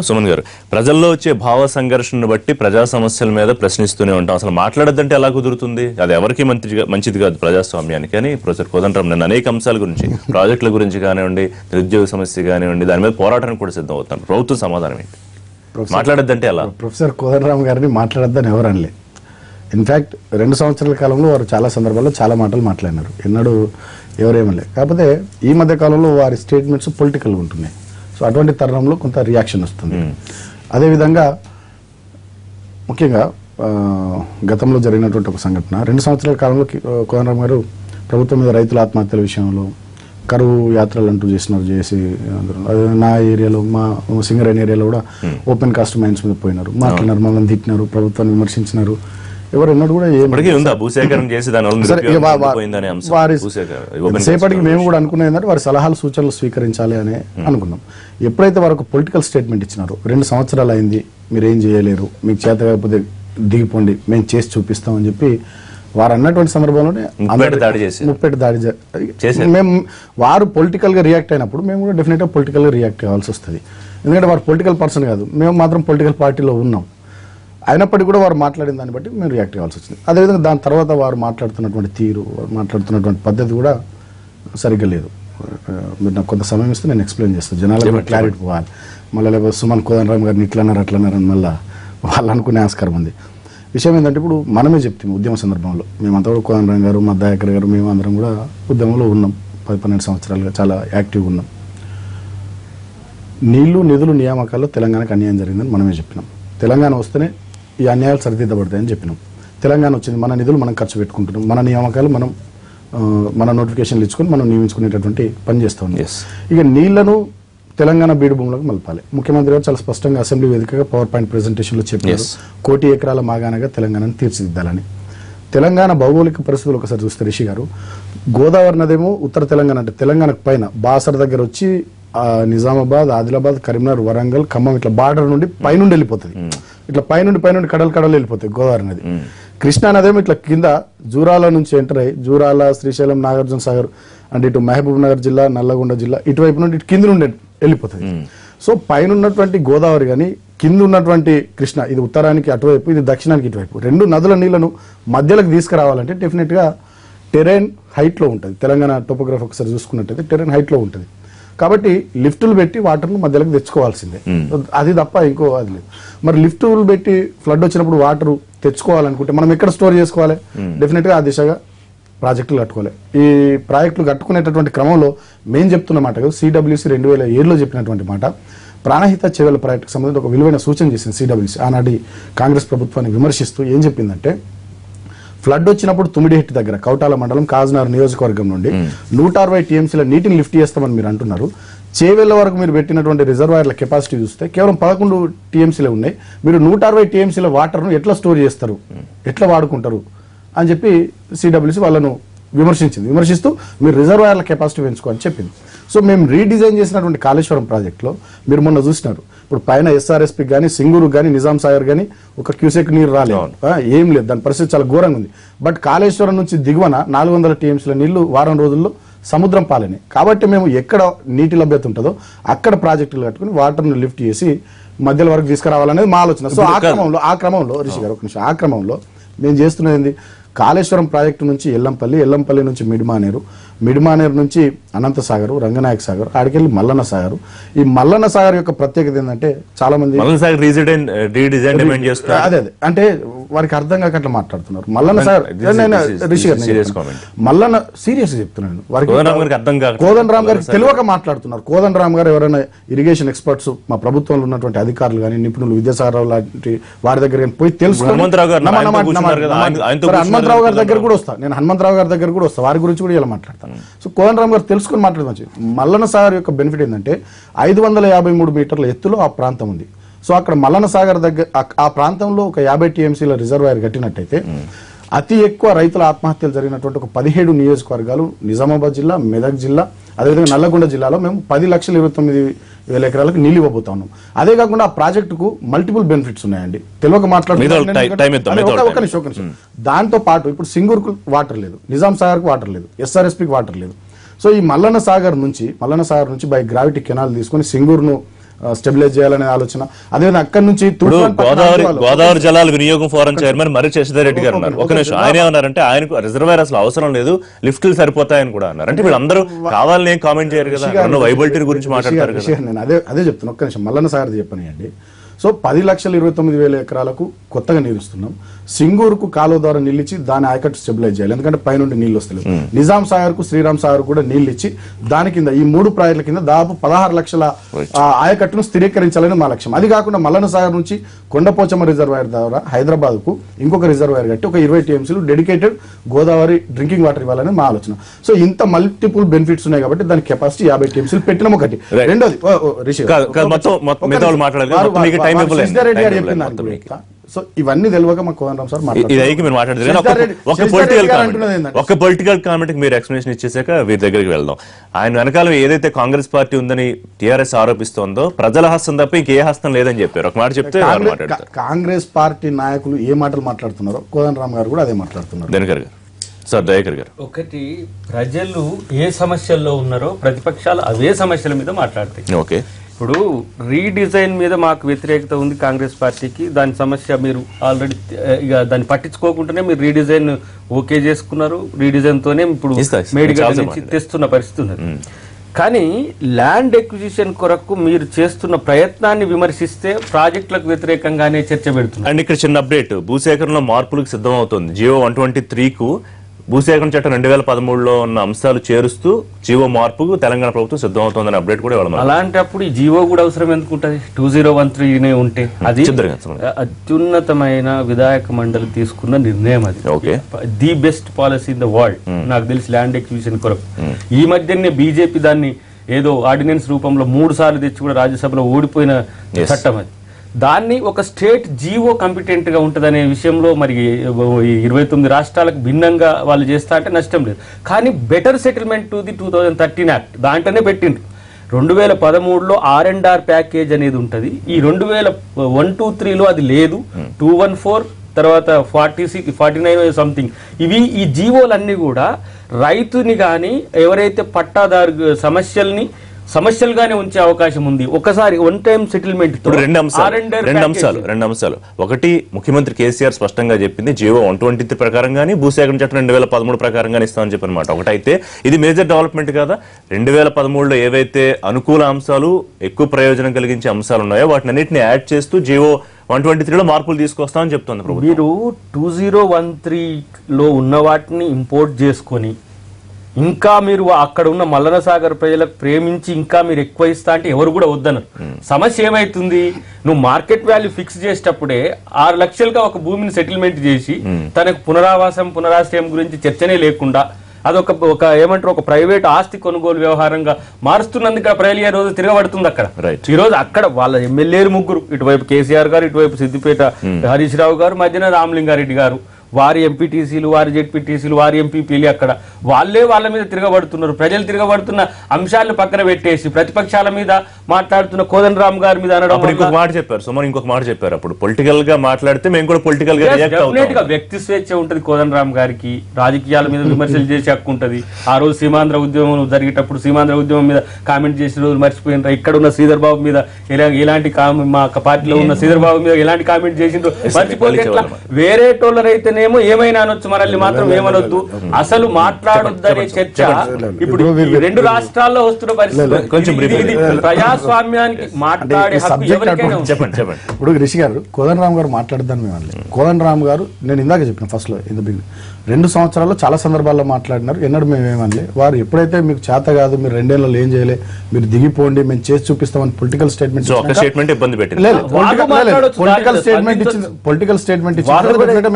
సుమన్ గారు, ప్రజల్లో వచ్చే భావ సంఘర్షణను బట్టి ప్రజా సమస్యల మీద ప్రశ్నిస్తూనే ఉంటాం. అసలు మాట్లాడద్దంటే ఎలా కుదురుతుంది? అది ఎవరికి మంచిది కాదు ప్రజాస్వామ్యానికి అని ప్రొఫెసర్ కోదండరాం నేను అనేక అంశాల గురించి, ప్రాజెక్టుల గురించి కానివ్వండి, నిరుద్యోగ సమస్య కానివ్వండి, దాని మీద పోరాటానికి కూడా సిద్ధం అవుతాను. ప్రభుత్వం సమాధానం ఏంటి? మాట్లాడద్దంటే ఎలా? ప్రొఫెసర్ కోదండరాం గారిని మాట్లాడద్దని ఎవరు అనలే. ఇన్ఫ్యాక్ట్ 2 సంవత్సరాల కాలంలో వారు చాలా సందర్భాల్లో చాలా మాటలు మాట్లాడినారు, ఎన్నడూ ఎవరేమలే. కాకపోతే ఈ మధ్య కాలంలో వారి స్టేట్మెంట్స్ పొలిటికల్గా ఉంటున్నాయి. సో అటువంటి తరుణంలో కొంత రియాక్షన్ వస్తుంది. అదేవిధంగా ముఖ్యంగా గతంలో జరిగినటువంటి ఒక సంఘటన, 2 సంవత్సరాల కాలంలో కోదండరాం గారు ప్రభుత్వం మీద రైతుల ఆత్మహత్యల విషయంలో కరువు యాత్రలు అంటూ చేసి నా ఏరియాలో, మా సింగరేణి ఏరియాలో కూడా ఓపెన్ కాస్ట్ మైన్స్ మీద పోయినారు, మాట్లాడినారు, మమ్మల్ని తిట్టినారు, ప్రభుత్వాన్ని విమర్శించినారు. ఎవరు ఎన్నడూ కూడా సేపటికి మేము కూడా అనుకునేది ఏంటంటే వారి సలహాలు సూచనలు స్వీకరించాలి అని అనుకున్నాం. ఎప్పుడైతే వారు ఒక పొలిటికల్ స్టేట్మెంట్ ఇచ్చినారో, 2 సంవత్సరాలు అయింది, మీరు ఏం చేయలేరు, మీకు చేత కాకపోతే దిగిపోండి, మేము చేసి చూపిస్తామని చెప్పి వారు అన్నటువంటి సందర్భంలోనే ముప్పేట దాడి మేము వారు పొలిటికల్ గా రియాక్ట్ అయినప్పుడు మేము కూడా డెఫినెట్ గా పొలిటికల్ గా రియాక్ట్ కావాల్సి వస్తుంది. ఎందుకంటే వారు పొలిటికల్ పర్సన్ కాదు, మేము మాత్రం పొలిటికల్ పార్టీలో ఉన్నాం. అయినప్పటికీ కూడా వారు మాట్లాడిన దాన్ని బట్టి మేము రియాక్ట్ కావాల్సి వచ్చింది. అదేవిధంగా దాని తర్వాత వారు మాట్లాడుతున్నటువంటి తీరు, వారు మాట్లాడుతున్నటువంటి పద్ధతి కూడా సరిగ్గా లేదు. మీరు నాకు కొంత సమయం ఇస్తే నేను ఎక్స్ప్లెయిన్ చేస్తాను, జనాలకు క్లారిటీ పోవాలి. మళ్ళీ లేకపోతే సుమన్ కోదండరాం గారిని అట్లన్నారని మళ్ళీ వాళ్ళు అనుకునే ఆస్కారం ఉంది. విషయం ఏంటంటే, ఇప్పుడు మనమే చెప్తాము ఉద్యమ సందర్భంలో మేమంతా కూడా కోదండరాం గారు, మా దయాకర్ గారు, మేము అందరం కూడా ఉద్యమంలో ఉన్నాం. 10-12 సంవత్సరాలుగా చాలా యాక్టివ్గా ఉన్నాం. నీళ్లు నిధులు నియామకాల్లో తెలంగాణకు అన్యాయం జరిగిందని మనమే చెప్పినాం. తెలంగాణ వస్తేనే ఈ అన్యాయాలు సరిదిద్దబడతాయని చెప్పినాం. తెలంగాణ వచ్చింది, మన నిధులు మనం ఖర్చు పెట్టుకుంటున్నాం, మన నియామకాలు మనం మన నోటిఫికేషన్లు ఇచ్చుకొని మనం నియమించుకునేటటువంటి పని చేస్తూ ఉన్నాం. ఇక నీళ్లను తెలంగాణ బీడు భూములకు మలపాలి. ముఖ్యమంత్రి గారు చాలా స్పష్టంగా అసెంబ్లీ వేదికగా పవర్ పాయింట్ ప్రెజెంటేషన్లో చెప్పారు, 1 కోటి ఎకరాల మాగాణగా తెలంగాణను తీర్చిదిద్దాలని. తెలంగాణ భౌగోళిక పరిస్థితులు ఒకసారి చూస్తే రిషి గారు, గోదావరి నదేమో ఉత్తర తెలంగాణ అంటే తెలంగాణకు పైన బాసర్ దగ్గర వచ్చి నిజామాబాద్, ఆదిలాబాద్, కరీంనగర్, వరంగల్, ఖమ్మం ఇట్లా బార్డర్ నుండి పైనుండి వెళ్ళిపోతుంది. ఇట్లా పైనుండి కడలు వెళ్ళిపోతాయి గోదావరి నది. కృష్ణా నదేమో ఇట్లా కింద జూరాల నుంచి ఎంటర్ అయ్యి జూరాల, శ్రీశైలం, నాగార్జున సాగర్ అంటే ఇటు మహబూబ్ నగర్ జిల్లా, నల్లగొండ జిల్లా ఇటువైపు నుండి ఇటు కింద నుండి వెళ్ళిపోతుంది. సో పైన ఉన్నటువంటి గోదావరి కానీ కింద ఉన్నటువంటి కృష్ణ, ఇది ఉత్తరానికి అటువైపు, ఇది దక్షిణానికి ఇటువైపు, 2 నదుల నీళ్లను మధ్యలోకి తీసుకురావాలంటే డెఫినెట్గా టెరైన్ హైట్లో ఉంటుంది. తెలంగాణ టోపోగ్రఫీ ఒకసారి చూసుకున్నట్టయితే టెరైన్ హైట్లో ఉంటుంది. కాబట్టి లిఫ్టులు పెట్టి వాటర్ను మధ్యలోకి తెచ్చుకోవాల్సిందే, అది తప్ప ఇంకో అది లేదు. మరి లిఫ్టులు పెట్టి ఫ్లడ్ వచ్చినప్పుడు వాటర్ తెచ్చుకోవాలనుకుంటే మనం ఎక్కడ స్టోర్ చేసుకోవాలి? డెఫినెట్గా ఆ దిశగా ప్రాజెక్టులు కట్టుకోవాలి. ఈ ప్రాజెక్టులు కట్టుకునేటటువంటి క్రమంలో మేము చెప్తున్న మాట కాదు, CWC 2007లో చెప్పినటువంటి మాట. ప్రాణహిత చేవెళ్ల ప్రాజెక్టుకు సంబంధించి ఒక విలువైన సూచన చేసింది CWC. ఆనాటి కాంగ్రెస్ ప్రభుత్వాన్ని విమర్శిస్తూ ఏం చెప్పిందంటే, ఫ్లడ్ వచ్చినప్పుడు తుమ్మిడిహెట్టి దగ్గర కౌటాల మండలం కాజ్నగర్ నియోజకవర్గం నుండి 160 TMCల నీటిని లిఫ్ట్ చేస్తామని మీరు అంటున్నారు. చేవెళ్ల వరకు మీరు పెట్టినటువంటి రిజర్వాయర్ల కెపాసిటీ చూస్తే కేవలం 11 TMCలే ఉన్నాయి. మీరు 160 TMCల వాటర్ను ఎట్లా స్టోర్ చేస్తారు, ఎట్లా వాడుకుంటారు అని చెప్పి CWC వాళ్ళను విమర్శిస్తూ మీరు రిజర్వాయర్ల కెపాసిటీ పెంచుకోని చెప్పింది. సో మేము రీడిజైన్ చేసినటువంటి కాళేశ్వరం ప్రాజెక్టులో మీరు మొన్న చూసినారు, ఇప్పుడు పైన SRSP కానీ, సింగూరు కానీ, నిజాం సాగర్ కానీ ఒక క్యూసెక్ నీరు రాలేదు, ఏం లేదు, దాని పరిస్థితి చాలా ఘోరంగా ఉంది. బట్ కాళేశ్వరం నుంచి దిగువన 400 TMCల నీళ్లు వారం రోజుల్లో సముద్రం పాలని. కాబట్టి మేము ఎక్కడ నీటి లభ్యత ఉంటుందో అక్కడ ప్రాజెక్టులు కట్టుకుని వాటర్ను లిఫ్ట్ చేసి మధ్యలో వరకు తీసుకురావాలనేది మా ఆలోచన. సో ఆ క్రమంలో రిషి గారు ఒక నిమిషం, ఆ క్రమంలో మేము చేస్తున్నది కాళేశ్వరం ప్రాజెక్టు నుంచి ఎల్లంపల్లి నుంచి మిడిమానేరు నుంచి అనంతసాగర్, రంగనాయక సాగర్, ఆడికెళ్ళి మల్లన్న సాగర్. ఈ మల్లన్న సాగర్ యొక్క ప్రత్యేకత ఏంటంటే చాలా మంది అదే అంటే వారికి అర్థం కాక అట్లా మాట్లాడుతున్నారు. మల్లన్న సాగర్ రిషి గారు మల్లన్న సీరియస్ చెప్తున్నాను, వారికి కోదండరాం గారికి తెలియక మాట్లాడుతున్నారు. కోదండరాం గారు ఎవరైనా ఇరిగేషన్ ఎక్స్పర్ట్స్ మా ప్రభుత్వంలో ఉన్నటువంటి అధికారులు కానీ, నిపుణులు, విద్యాసాగర్ లాంటి వారి దగ్గర పోయి తెలుసుకుని హనుమంతరావు గారి దగ్గర కూడా వస్తా, నేను హనుమంతరావు గారి దగ్గర కూడా వస్తా, వారి గురించి కూడా ఇలా మాట్లాడతాను. సో కోదండరాం గారు తెలుసుకుని మాట్లాడవచ్చు. మల్లన్న సాగర్ యొక్క బెనిఫిట్ ఏంటంటే 553 మీటర్ల ఎత్తులో ఆ ప్రాంతం ఉంది. సో అక్కడ మల్లన్న సాగర్ దగ్గర ఆ ప్రాంతంలో ఒక 50 TMCల రిజర్వాయర్ కట్టినట్టయితే అతి ఎక్కువ రైతుల ఆత్మహత్యలు జరిగినటువంటి ఒక 17 నియోజకవర్గాలు నిజామాబాద్ జిల్లా, మెదక్ జిల్లా, అదేవిధంగా నల్లగొండ జిల్లాలో మేము 10,29,000 ఎకరాలకు నీళ్లు ఇవ్వబోతా ఉన్నాం. అదే కాకుండా ఆ ప్రాజెక్టుకు మల్టిపుల్ బెనిఫిట్స్ ఉన్నాయండి, తెలియక మాట్లాడుతున్నాం. దాంతో పాటు ఇప్పుడు సింగూరుకు వాటర్ లేదు, నిజాం సాగర్కు వాటర్ లేదు, SRSPకి వాటర్ లేదు. సో ఈ మల్లన్న సాగర్ నుంచి బై గ్రావిటీ కెనాల్ తీసుకొని సింగూరును స్టెబిలైజ్ చేయాలనే ఆలోచన. అదేవిధంగా అక్కడి నుంచి గోదావరి జలాల వినియోగం ఫోరం చైర్మన్ మరి శశిధర్ రెడ్డి గారు ఉన్నారు. ఒక నిమిషం, ఆయన ఏమన్నారంటే ఆయనకు రిజర్వాయర్ అసలు అవసరం లేదు, లిఫ్ట్లు సరిపోతాయని కూడా అన్నారు. అంటే వీళ్ళందరూ కావాలని ఏం కామెంట్ చేయరు కదా, వైబిలిటీ గురించి మాట్లాడతారు కదా. నేను అదే చెప్తున్నా, ఒక్క నిమిషం మల్లన్న సాగర్ చెప్పనియండి. సో 10,29,000 ఎకరాలకు కొత్తగా నీరు ఇస్తున్నాం. సింగూరుకు కాలువ ద్వారా నీళ్ళు ఇచ్చి దాని ఆయకట్టు స్టెబిలైజ్ చేయాలి, ఎందుకంటే పైనుండి నీళ్ళు వస్తలేవు. నిజాం సాగర్ కు శ్రీరామ్ సాగర్ కూడా నీళ్ళు ఇచ్చి దాని కింద ఈ 3 ప్రాజెక్టుల కింద దాదాపు 16 లక్షల ఆయకట్టును స్థిరీకరించాలని మా లక్ష్యం. అది కాకుండా మల్లన్న సాగర్ నుంచి కొండపోచమ్మ రిజర్వాయర్ ద్వారా హైదరాబాద్ కు ఇంకొక రిజర్వాయర్ కట్టి ఒక 20 TMCలు డెడికేటెడ్ గోదావరి డ్రింకింగ్ వాటర్ ఇవ్వాలని మా ఆలోచన. సో ఇంత మల్టిపుల్ బెనిఫిట్స్ ఉన్నాయి కాబట్టి దాని కెపాసిటీ 50 TMCలు పెట్టినాం. ఒకటి. రెండోది రెడ్డి గారు చెప్పిన సో ఇవన్నీ తెలియక మా కోదండరామ్ సార్ ఒక పొలిటికల్ కామెంట్ మీరు ఎక్స్ప్లెనేషన్ ఇచ్చేసాక వీరి దగ్గరికి వెళ్దాం. ఆయన వెనకాల ఏదైతే కాంగ్రెస్ పార్టీ ఉందని టీఆర్ఎస్ ఆరోపిస్తోందో ప్రజల హస్తం తప్ప ఇంకే హస్తం లేదని చెప్పారు. ఒక మాట చెప్తే కాంగ్రెస్ పార్టీ నాయకులు ఏ మాటలు మాట్లాడుతున్నారో కోదండరామ్ గారు కూడా అదే మాట్లాడుతున్నారు. దినకర్ గారు, సార్ దయాకర్ గారు, ఒకటి ప్రజలు ఏ సమస్యల్లో ఉన్నారో ప్రతిపక్షాలు అవే సమస్యల మీద మాట్లాడతాయి. ఓకే, ఇప్పుడు రీడిజైన్ మీద మాకు వ్యతిరేకత ఉంది కాంగ్రెస్ పార్టీకి. దాని సమస్య మీరు ఆల్రెడీ ఇక దాన్ని పట్టించుకోకుండానే మీరు రీడిజైన్ ఓకే చేసుకున్నారు. రీడిజైన్ తోనే ఇప్పుడు మేడిగడ్డ నుంచి తెస్తున్న పరిస్థితి ఉన్నది. కానీ ల్యాండ్ ఎక్విజిషన్ కొరకు మీరు చేస్తున్న ప్రయత్నాన్ని విమర్శిస్తే ప్రాజెక్టులకు వ్యతిరేకంగానే చర్చ పెడుతున్నారు. అండ్ ఇక్కడ చిన్న అప్డేట్, భూసేకరణలో మార్పులకు సిద్ధం అవుతుంది. జియో 123కు భూసేకరణ చట్టం 2013లో ఉన్న అంశాలు చేరుస్తూ జీవో మార్పుకు తెలంగాణ ప్రభుత్వం సిద్ధమవుతోందని అప్డేట్ కూడా ఇవ్వడం. అలాంటప్పుడు ఈ జీవో కూడా అవసరం ఎందుకు ఉంటుంది? 2013 ఉంటే అది అత్యున్నతమైన విధాయక మండలి తీసుకున్న నిర్ణయం. అది the best policy in the world నాకు తెలిసి ల్యాండ్ ఎక్విజిషన్ కొరకు. ఈ మధ్యనే బీజేపీ దాన్ని ఏదో ఆర్డినెన్స్ రూపంలో 3 సార్లు తెచ్చి కూడా రాజ్యసభలో ఓడిపోయిన చట్టం అది. దాన్ని ఒక స్టేట్ జీవో కాంపిటెంట్ గా ఉంటుందనే విషయంలో మరి 29 రాష్ట్రాలకు భిన్నంగా వాళ్ళు చేస్తా అంటే నష్టం లేదు. కానీ better settlement to the 2013 act దాంట్లోనే పెట్టిండ్రు. 2013లో R&R ప్యాకేజ్ అనేది ఉంటుంది. ఈ 2001-23లో అది లేదు. 214 తర్వాత 46 49 సంథింగ్ ఇవి ఈ జీవోలన్నీ కూడా రైతుని కానీ ఎవరైతే పట్టాదారు సమస్యలుగానే ఉంచే అవకాశం ఉంది. ఒకసారి వన్ టైం సెటిల్మెంట్. రెండు అంశాలు. ఒకటి, ముఖ్యమంత్రి కేసీఆర్ స్పష్టంగా చెప్పింది జీవో 123 ప్రకారం కానీ భూసేకరణ చట్టం 2013 ప్రకారం కానీ ఇస్తామని చెప్పనమాట. ఒకటైతే ఇది మేజర్ డెవలప్మెంట్ కదా. 2013లో ఏవైతే అనుకూల అంశాలు ఎక్కువ ప్రయోజనం కలిగించే అంశాలు ఉన్నాయో వాటిని అన్నింటినీ యాడ్ చేస్తూ జీవో 123లో మార్పులు తీసుకొస్తామని చెప్తుంది ప్రభుత్వం. మీరు 2013లో ఉన్న వాటిని ఇంపోర్ట్ చేసుకొని ఇంకా మీరు అక్కడ ఉన్న మల్లన్న సాగర్ ప్రజలకు ప్రేమించి ఇంకా మీరు ఎక్కువ ఇస్తా అంటే ఎవరు కూడా వద్దన్నారు. సమస్య ఏమైతుంది, నువ్వు మార్కెట్ వాల్యూ ఫిక్స్ చేసేటప్పుడే 6 లక్షలుగా ఒక భూమిని సెటిల్మెంట్ చేసి తనకు పునరాశ్రయం గురించి చర్చనే లేకుండా అదొక ఏమంటారు ఒక ప్రైవేట్ ఆస్తి కొనుగోలు వ్యవహారంగా మారుస్తున్నందుకు ప్రజలు రోజు తిరగబడుతుంది అక్కడ. ఈ రోజు అక్కడ వాళ్ళ ఎమ్మెల్యేలు 3, ఇటువైపు కేసీఆర్ గారు, ఇటువైపు సిద్దిపేట హరీష్ రావు గారు, మధ్యన రామలింగారెడ్డి గారు, వారి ఎంపీటీసీలు, వారి జెడ్పీటీసీలు, వారి ఎంపీపీలు అక్కడ వాళ్ళ మీద తిరగబడుతున్నారు. ప్రజలు తిరగబడుతున్న అంశాలను పక్కన పెట్టేసి ప్రతిపక్షాల మీద మాట్లాడుతున్న కోదండరామ్ గారి మీద అనడం. ఇంకొక మాట చెప్పారు అప్పుడు పొలిటికల్ గా మాట్లాడితే మేము కూడా పొలిటికల్ గా వ్యక్తి స్వేచ్ఛ ఉంటది కోదండరామ్ గారికి. రాజకీయాల మీద విమర్శలు చేసే హక్కు ఉంటది. ఆ రోజు సీమాంధ్ర ఉద్యమం జరిగేటప్పుడు సీమాంధ్ర ఉద్యమం మీద కామెంట్ చేసిన రోజు మర్చిపోయినారు. ఇక్కడ ఉన్న శ్రీధర్ బాబు మీద ఎలాంటి మా పార్టీలో ఉన్న శ్రీధర్ బాబు మీద ఎలాంటి కామెంట్ చేసిండ్రు మర్చిపోతే వేరే టోలర్ అయితే ఏమైనా అనొచ్చు, మనల్ని మాత్రం ఏమనొద్దు. అసలు మాట్లాడొద్దనే చర్చ ఇప్పుడు 2 రాష్ట్రాల్లో వస్తున్న పరిస్థితి. ప్రజాస్వామ్యానికి మాట్లాడే హక్కు ఎవరికైనా ఉంది. చెప్పండి. ఇప్పుడు రిషి గారు కోదండరామ్ గారు మాట్లాడద్దని మేము అనలేదు. కోదండరామ్ గారు నేను ఇందాక చెప్పిన ఫస్ట్ లో 2 సంవత్సరాల్లో చాలా సందర్భాల్లో మాట్లాడినారు. ఎన్నడూ మేమేమనలే. వారు ఎప్పుడైతే మీకు చేత కాదు, మీరు 2 ఏళ్ళలో ఏం చేయలే, మీరు దిగిపోండి, మేము చేసి చూపిస్తామని పొలిటికల్ స్టేట్మెంట్ ఇచ్చిన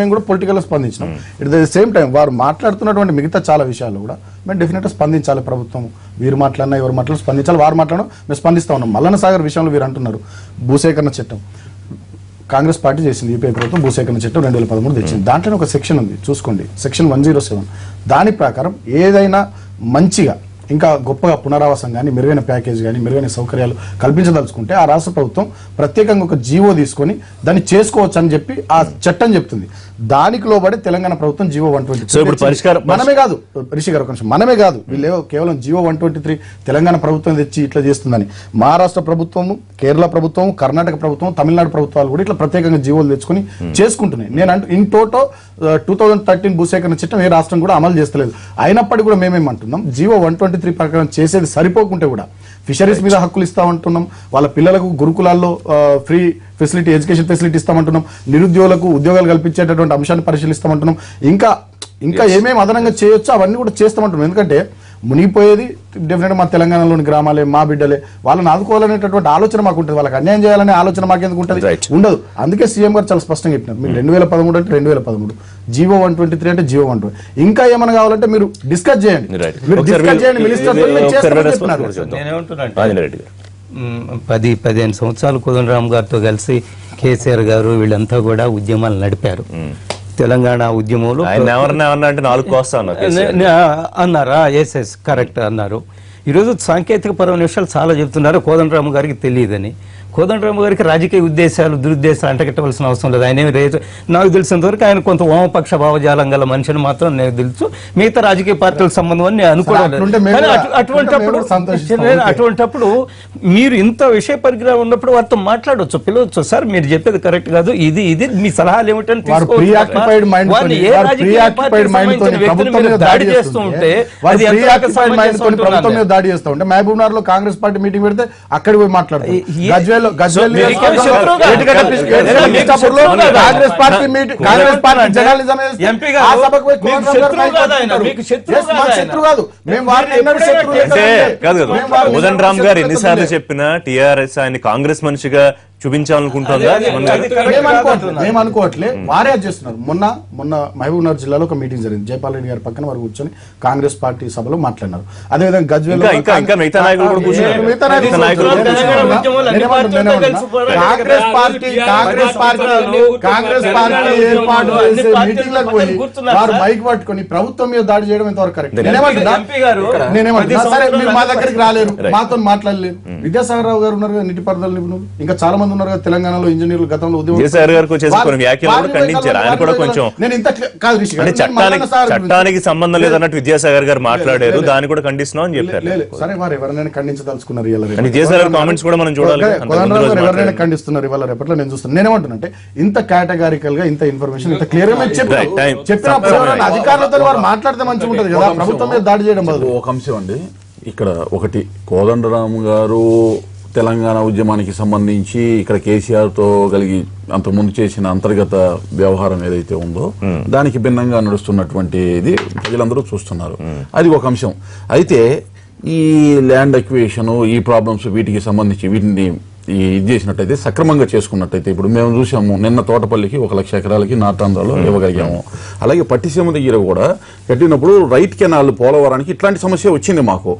మేము కూడా పొలిటికల్ స్పందించినాం. ఇట్ ద సేమ్ టైం వారు మాట్లాడుతున్నటువంటి మిగతా చాలా విషయాలు కూడా మేము డెఫినెట్ గా స్పందించాలి. ప్రభుత్వం వీరు మాట్లాడినా ఎవరు మాట్లాడినా స్పందించాలి. వారు మాట్లాడడం మేము స్పందిస్తా ఉన్నాం. మల్లన్న సాగర్ విషయంలో వీరు అంటున్నారు భూసేకరణ చట్టం కాంగ్రెస్ పార్టీ చేసింది. యూపీఐ ప్రభుత్వం భూసేకరణ చట్టం 2013 తెచ్చింది. దాంట్లో ఒక సెక్షన్ ఉంది చూసుకోండి, సెక్షన్ 107. దాని ప్రకారం ఏదైనా మంచిగా ఇంకా గొప్పగా పునరావాసం కానీ మెరుగైన ప్యాకేజ్ కానీ మెరుగైన సౌకర్యాలు కల్పించదలుచుకుంటే ఆ రాష్ట్ర ప్రభుత్వం ప్రత్యేకంగా ఒక జీవో తీసుకొని దాన్ని చేసుకోవచ్చు అని చెప్పి ఆ చట్టం చెప్తుంది. దానికి లోబడి తెలంగాణ ప్రభుత్వం జీవో 123 మనమే కాదు రిషి గారు కొంచెం మనమే కాదు వీళ్ళు కేవలం జీవో 123 తెలంగాణ ప్రభుత్వం తెచ్చి ఇట్లా చేస్తుందని మహారాష్ట్ర ప్రభుత్వము, కేరళ ప్రభుత్వం, కర్ణాటక ప్రభుత్వం, తమిళనాడు ప్రభుత్వాలు కూడా ఇట్లా ప్రత్యేకంగా జీవోలు తెచ్చుకొని చేసుకుంటున్నాయి. నేను అంటే ఇన్ టోటో 2013 భూసేకరణ చట్టం ఏ రాష్ట్రం కూడా అమలు చేస్తలేదు. అయినప్పటికీ కూడా మేమేమంటున్నాం, జీవో 123 ప్రకారం చేసేది సరిపోకుంటే కూడా ఫిషరీస్ మీద హక్కులు ఇస్తామంటున్నాం, వాళ్ళ పిల్లలకు గురుకులాల్లో ఫ్రీ ఫెసిలిటీ ఎడ్యుకేషన్ ఫెసిలిటీ ఇస్తామంటున్నాం, నిరుద్యోగులకు ఉద్యోగాలు కల్పించేటటువంటి అంశాన్ని పరిశీలిస్తామంటున్నాం, ఇంకా ఏమేమి అదనంగా చేయొచ్చో అవన్నీ కూడా చేస్తామంటున్నాం. ఎందుకంటే మునిగిపోయేది డెఫినెట్గా మా తెలంగాణలోని గ్రామాలే, మా బిడ్డలే, వాళ్ళని ఆదుకోవాలనేటటువంటి ఆలోచన మాకు ఉంటుంది, వాళ్ళకి అన్యాయం చేయాలనే ఆలోచన మాకెందుకు ఉంటుంది, ఉండదు. అందుకే సీఎం గారు చాలా స్పష్టంగా చెప్పినారు, మీరు 2013 అంటే 2013, జీవో 123 అంటే జీవో 120, ఇంకా ఏమైనా కావాలంటే మీరు డిస్కస్ చేయండి, మీరు డిస్కస్ చేయండి మినిస్టర్. 10-15 సంవత్సరాలు కోదండరామ్ గారితో కలిసి కేసీఆర్ గారు వీళ్ళంతా కూడా ఉద్యమాలు నడిపారు. తెలంగాణ ఉద్యమంలో అన్నారా? ఎస్ కరెక్ట్ అన్నారు. ఈరోజు సాంకేతిక పరమైన విషయాలు చాలా చెప్తున్నారు. కోదండరామ్ గారికి తెలియదని, కోదండరామ్ గారికి రాజకీయ ఉద్దేశాలు దురుద్దేశాలు అంటగట్టవలసిన అవసరం లేదు. ఆయన నాకు తెలిసినంత వరకు ఆయన కొంత వామపక్ష భావజాలం గల మనిషిని మాత్రం నాకు తెలుసు. మిగతా రాజకీయ పార్టీలకు సంబంధం అని నేను అనుకోవడం. అటువంటప్పుడు మీరు ఇంత విషయ పరిజ్ఞానం ఉన్నప్పుడు వారితో మాట్లాడవచ్చు, పిలవచ్చు. సార్ మీరు చెప్పేది కరెక్ట్ కాదు, ఇది మీ సలహాలు ఏమిటని దాడి చేస్తూ ఉంటే దాడి చేస్తూ ఉంటే మహబూబ్ నగర్ లో కాంగ్రెస్ పార్టీ మీటింగ్ పెడితే అక్కడ పోయి మాట్లాడతారు. కాంగ్రెస్ పార్టీ శత్రు కాదు, కోదండరామ్ గారు ఎన్నిసార్లు చెప్పినా టీఆర్ఎస్ ఆయన కాంగ్రెస్ మనిషిగా చూపించాలనుకుంటుందా? మేము అనుకోవట్లే, వారే చేస్తున్నారు. మొన్న మహబూబ్ నగర్ జిల్లాలో ఒక మీటింగ్ జరిగింది, జైపాల్ రెడ్డి గారి పక్కన వారు కూర్చొని కాంగ్రెస్ పార్టీ సభలో మాట్లాడినారు. అదేవిధంగా గజ్వేల్ కాంగ్రెస్ పార్టీ ఏర్పాటు చేసే మీటింగ్లకు పోయి వారు మైక్ పట్టుకొని ప్రభుత్వం మీద దాడి చేయడం ఎంతవరకు కరెక్ట్? నేనేమంటున్నా, సరే మీరు మా దగ్గరికి రాలేరు, మాతో మాట్లాడలేరు. విద్యాసాగర్ రావు గారు ఉన్నారు, నీటిపారుదల నిపుణులు, ఇంకా చాలా మంది ఉన్నారు కదా తెలంగాణలో ఇంజనీర్లు, గతంలో చట్టానికి సంబంధం లేదన్నట్టు విద్యాసాగర్ గారు మాట్లాడారు, దాన్ని కూడా ఖండిస్తున్నాం అని చెప్పారు. సరే వారు ఎవరైనా ఖండించదలుచుకున్నారు, కామెంట్స్ కూడా మనం చూడాలి, ఎవరైనా ఖండిస్తున్నారు ఇవాళ రేపట్లో నేను చూస్తాను. నేనేమంటున్నా, ఇంత కేటగారికల్ గా ఇంత ఇన్ఫర్మేషన్ ఇంత క్లియర్ గా చెప్పినప్పుడు అధికారులతో వారు మాట్లాడితే మంచిగా ఉంటది కదా, ప్రభుత్వం మీద దాడి చేయడం బదులు. ఒక అంశం అండి ఇక్కడ, ఒకటి కోదండరామ్ గారు తెలంగాణ ఉద్యమానికి సంబంధించి ఇక్కడ కేసీఆర్తో కలిగి అంతకుముందు చేసిన అంతర్గత వ్యవహారం ఏదైతే ఉందో దానికి భిన్నంగా నడుస్తున్నటువంటిది ప్రజలందరూ చూస్తున్నారు. అది ఒక అంశం. అయితే ఈ ల్యాండ్ అక్విజిషన్, ఈ ప్రాబ్లమ్స్, వీటికి సంబంధించి వీటిని ఇది చేసినట్టయితే సక్రమంగా చేసుకున్నట్టయితే, ఇప్పుడు మేము చూసాము నిన్న తోటపల్లికి 1 లక్ష ఎకరాలకి నార్త్ ఆంధ్రాలో ఇవ్వగలిగాము. అలాగే పట్టిసీమ దగ్గర కూడా కట్టినప్పుడు రైట్ కెనాల్ పోలవరానికి ఇట్లాంటి సమస్య వచ్చింది మాకు.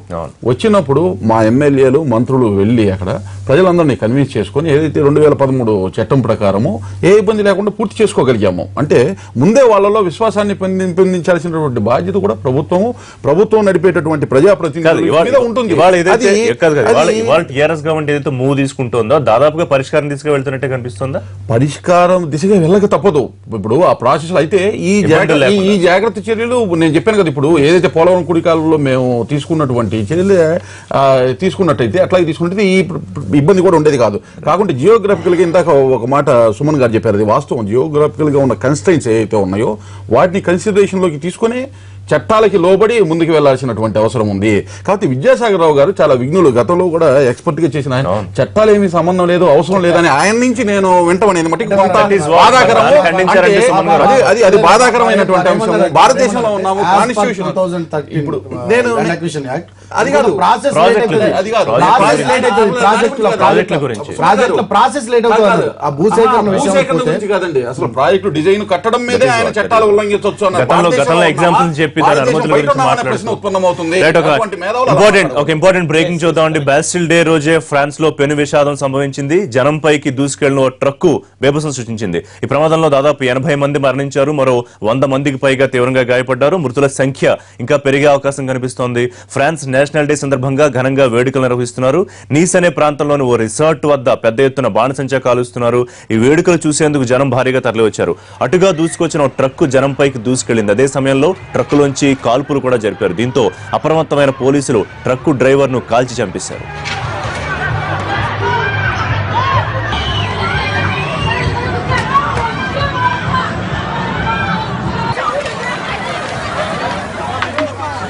వచ్చినప్పుడు మా ఎమ్మెల్యేలు మంత్రులు వెళ్లి అక్కడ ప్రజలందరినీ కన్విన్స్ చేసుకుని ఏదైతే 2013 చట్టం ప్రకారము ఏ ఇబ్బంది లేకుండా పూర్తి చేసుకోగలిగాము. అంటే ముందే వాళ్ళలో విశ్వాసాన్ని పెంపొందించాల్సినటువంటి బాధ్యత కూడా ప్రభుత్వం నడిపేటటువంటి ప్రజాప్రతినిధుల ఉంటుంది. దాదాపుగా పరిష్కారం దిశగా వెళ్తున్నట్టే కనిపిస్తుందా? పరిష్కారం దిశగా వెళ్ళక తప్పదు. ఇప్పుడు ఆ ప్రాసెస్ అయితే ఈ జాగ్రత్త చర్యలు నేను చెప్పాను కదా, ఇప్పుడు ఏదైతే పోలవరం కుడికాలంలో మేము తీసుకున్నటువంటి చర్యలు తీసుకున్నట్టయితే, అట్లాగే తీసుకున్నట్టయితే ఈ ఇబ్బంది కూడా ఉండేది కాదు. కాకుంటే జియోగ్రఫికల్ గా ఇందాక ఒక మాట సుమన్ గారు చెప్పారు, అది వాస్తవం. జియోగ్రఫికల్ గా ఉన్న కన్స్ట్రైన్స్ ఏవైతే ఉన్నాయో వాటిని కన్సిడరేషన్ లోకి తీసుకుని చట్టాలకి లోబడి ముందుకు వెళ్లాల్సినటువంటి అవసరం ఉంది. కాబట్టి విద్యాసాగర్ రావు గారు చాలా విఘ్నులు, గతంలో కూడా ఎక్స్పర్ట్ గా చేసిన ఆయన చట్టాలు ఏమీ సంబంధం లేదు, అవసరం లేదని ఆయన నుంచి నేను వింటామని అది బాధాకరమైనటువంటి అంశం. భారతదేశంలో ఉన్నాము, కాన్స్టిట్యూషన్ ఇప్పుడు నేను అది కాదు కాదండి, అసలు ప్రాజెక్టు డిజైన్ కట్టడం మీదే ఆయన చట్టాలు ఉల్లంఘించవచ్చు అన్న ఎగ్జాంపుల్ చెప్పి దాని అనుమతుల గురించి ఇంపార్టెంట్ బ్రేకింగ్ చూద్దామండి. బాస్టిల్ డే రోజే ఫ్రాన్స్ లో పెను విషాదం సంభవించింది. జనంపైకి దూసుకెళ్లిన ఓ ట్రక్కు బేభత్సం సృష్టించింది. ఈ ప్రమాదంలో దాదాపు 80 మంది మరణించారు, మరో 100 మందికి పైగా తీవ్రంగా గాయపడ్డారు. మృతుల సంఖ్య ఇంకా పెరిగే అవకాశం కనిపిస్తోంది. ఫ్రాన్స్ నేషనల్ డే సందర్భంగా ఘనంగా వేడుకలు నిర్వహిస్తున్నారు. నీస్ అనే ప్రాంతంలోని ఓ రిసార్ట్ వద్ద పెద్ద ఎత్తున బాణసంచా కాలుస్తున్నారు. ఈ వేడుకలు చూసేందుకు జనం భారీగా తరలివచ్చారు. అటుగా దూసుకొచ్చిన ఓ ట్రక్కు జనంపైకి దూసుకెళ్లింది. అదే సమయంలో ట్రక్కులోంచి కాల్పులు కూడా జరిపారు. దీంతో అప్రమత్తమైన పోలీసులు ట్రక్కు డ్రైవర్ను కాల్చి చంపేశారు.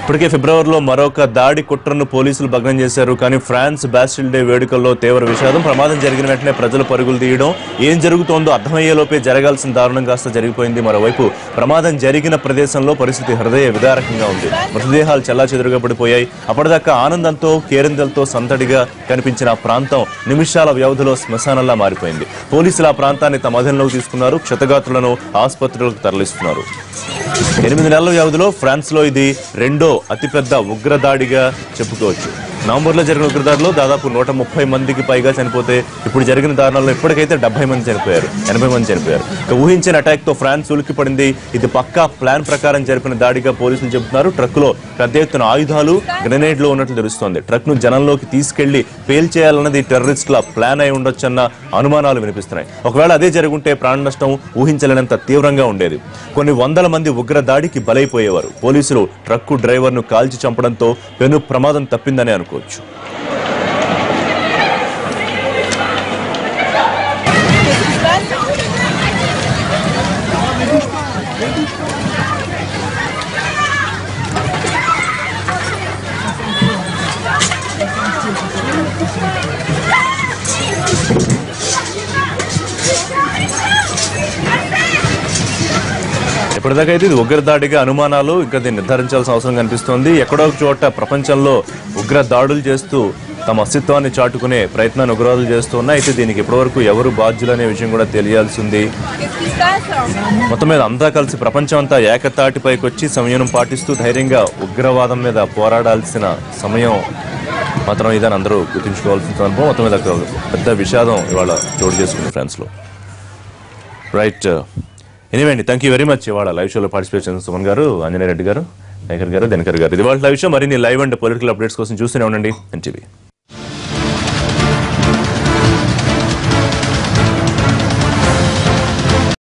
ఇప్పటికే ఫిబ్రవరిలో మరొక దాడి కుట్రను పోలీసులు భగ్నం చేశారు. కానీ ఫ్రాన్స్ బాస్టిల్ డే వేడుకల్లో తీవ్ర విషాదం. ప్రమాదం జరిగిన వెంటనే ప్రజలు పరుగులు తీయడం, ఏం జరుగుతోందో అర్థమయ్యేలోపే జరగాల్సిన దారుణం కాస్త జరిగిపోయింది. మరోవైపు ప్రమాదం జరిగిన ప్రదేశంలో పరిస్థితి హృదయ విదారకంగా ఉంది. మృతదేహాలు చెల్లాచెదురుగా పడిపోయాయి. అప్పటిదాకా ఆనందంతో కేరింతలతో సందడిగా కనిపించిన ఆ ప్రాంతం నిమిషాల వ్యవధిలో శ్మశానంలా మారిపోయింది. పోలీసులు ఆ ప్రాంతాన్ని తమ అధీనంలోకి తీసుకున్నారు. క్షతగాత్రులను ఆసుపత్రులకు తరలిస్తున్నారు. 8 నెలల వ్యవధిలో ఫ్రాన్స్ లో ఇది రెండో అతిపెద్ద ఉగ్రదాడిగా చెప్పుకోవచ్చు. నవంబర్లో జరిగిన ఉగ్రదాడిలో దాదాపు 130 మందికి పైగా చనిపోతే ఇప్పుడు జరిగిన దారుణాల్లో ఇప్పటికైతే 70 మంది చనిపోయారు, 80 మంది చనిపోయారు. ఊహించిన అటాక్ తో ఫ్రాన్స్ ఉలిక్కిపడింది. ఇది పక్కా ప్లాన్ ప్రకారం జరిపిన దాడిగా పోలీసులు చెబుతున్నారు. ట్రక్కులో పెద్ద ఎత్తున ఆయుధాలు, గ్రెనేడ్లు ఉన్నట్లు తెలుస్తోంది. ట్రక్ ను జనంలోకి తీసుకెళ్లి పేల్చేయాలన్నది టెర్రరిస్టుల ప్లాన్ అయి ఉండొచ్చన్న అనుమానాలు వినిపిస్తున్నాయి. ఒకవేళ అదే జరుగుంటే ప్రాణ నష్టం ఊహించలేనంత తీవ్రంగా ఉండేది. కొన్ని వందల మంది ఉగ్ర దాడికి బలైపోయేవారు. పోలీసులు ట్రక్కు డ్రైవర్ ను కాల్చి చంపడంతో పెను ప్రమాదం తప్పిందని అనుకోవచ్చు. ఇప్పటిదాకా అయితే ఇది ఉగ్రదాడిగా అనుమానాలు ఇంకా దీన్ని నిర్ధారించాల్సిన అవసరం కనిపిస్తోంది. ఎక్కడో ఒక చోట ప్రపంచంలో ఉగ్ర దాడులు చేస్తూ తమ అస్తిత్వాన్ని చాటుకునే ప్రయత్నాన్ని ఉగ్రవాదులు చేస్తూ ఉన్నాయి. అయితే దీనికి ఇప్పటివరకు ఎవరు బాధ్యులనే విషయం కూడా తెలియాల్సింది. మొత్తం మీద అంతా కలిసి ప్రపంచం అంతా ఏకతాటిపైకి వచ్చి సంయమనం పాటిస్తూ ధైర్యంగా ఉగ్రవాదం మీద పోరాడాల్సిన సమయం మాత్రం ఇదని అందరూ గుర్తుంచుకోవాల్సిన సందర్భం. మొత్తం మీద పెద్ద విషాదం ఇవాళ చోటు చేసుకుంది ఫ్రాన్స్లో. రైట్, ఎనీవే అండి, థ్యాంక్ యూ వెరీ మచ్. ఇవాళ లైవ్ షోలో పార్టిసిపేట్ చేసిన సుమన్ గారు, ఆంజనేయ రెడ్డి గారు, శేఖర్ గారు, దినకర్ గారు. ఇది వాళ్ళ లైవ్ షో. మరిన్ని లైవ్ అండ్ పొలిటికల్ అప్డేట్స్ కోసం చూస్తూనే ఉండండి ఎన్టీవీ.